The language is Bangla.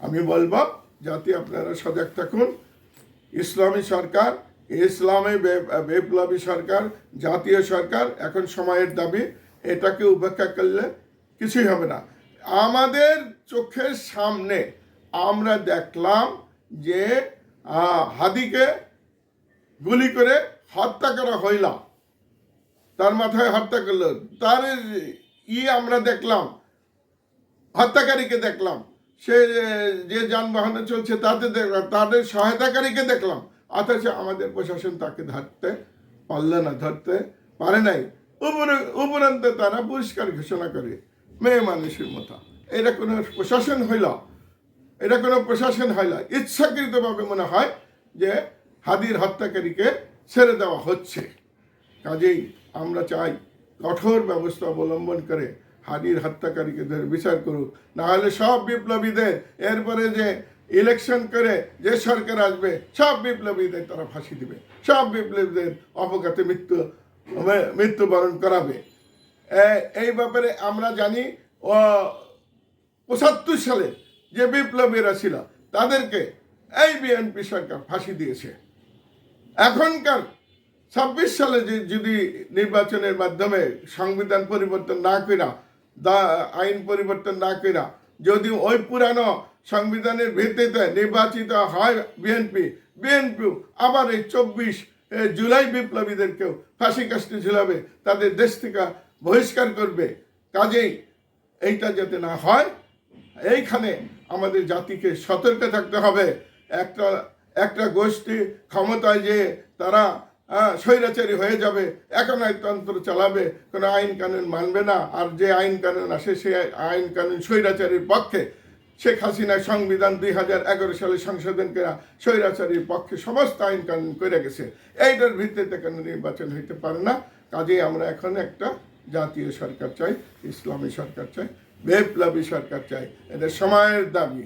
আমি বলবো যাতে আপনারা সজাগ থাকুন। ইসলামী সরকার, ইসলামী বিপ্লবী সরকার, জাতীয় সরকার এখন সময়ের দাবি, এটাকে উপেক্ষা করলে কিছুই হবে না। আমাদের চোখের সামনে আমরা দেখলাম যে হাদিকে গুলি করে হত্যা করা হইল, তার মাথায় হত্যা করলো, তার আমরা দেখলাম, হত্যাকারীকে দেখলাম, সে যে যানবাহনে চলছে তাতে দেখলাম, তাদের সহায়তাকারীকে দেখলাম, অথচ আমাদের প্রশাসন তাকে ধরতে পারলো না, ধরতে পারে নাই। উপরন্ত তারা পুরস্কার ঘোষণা করে মেয়ে মানুষের মতো। এটা কোনো প্রশাসন হইল? এটা কোনো প্রশাসন হইল? ইচ্ছাকৃতভাবে মনে হয় যে হাদির হত্যাকারীকে ছেড়ে দেওয়া হচ্ছে। কাজেই আমরা চাই কঠোর ব্যবস্থা অবলম্বন করে হাদির হত্যাকারীকে ধরে বিচার করুক, না হলে সব বিপ্লবীদের এরপরে যে ইলেকশন করে যে সরকার আসবে সব বিপ্লবীদের তারা ফাঁসি দিবে, সব বিপ্লবীদের অপঘাতে মৃত্যুবরণ করাবে। এই ব্যাপারে আমরা জানি ৭৫ সালে যে বিপ্লবীরা ছিল তাদেরকে এই বিএনপি সরকার ফাঁসি দিয়েছে। এখনকার ২৬ সালে যদি নির্বাচনের মাধ্যমে সংবিধান পরিবর্তন না কইরা, আইন পরিবর্তন না কইরা যদি ওই পুরানো সংবিধানের ভিত্তিতে নির্বাচিত হয় বিএনপি আবার এই ২৪ জুলাই বিপ্লবীদেরকেও ফাঁসি কাস্টে ঝুলাবে, তাদের দেশ থেকে বহিষ্কার করবে। কাজেই এইটা যাতে না হয়, এইখানে আমাদের জাতিকে সতর্ক থাকতে হবে। একটা গোষ্ঠী ক্ষমতায় যে তারা স্বৈরাচারী হয়ে যাবে, একনায়কতন্ত্র চালাবে, কোনো আইন কানুন মানবে না, আর যে আইন কানুন আসে সে আইন কানুন স্বৈরাচারীর পক্ষে। শেখ হাসিনা সংবিধান ২০১১ সালে সংশোধন করা স্বৈরাচারীর পক্ষে সমস্ত আইন কানুন করে গেছে। এইটার ভিত্তিতে কোনো নির্বাচন হইতে পারে না। কাজেই আমরা এখন একটা জাতীয় সরকার চাই, ইসলামী সরকার চাই, বিপ্লবী সরকার চাই। এটা সময়ের দাবি।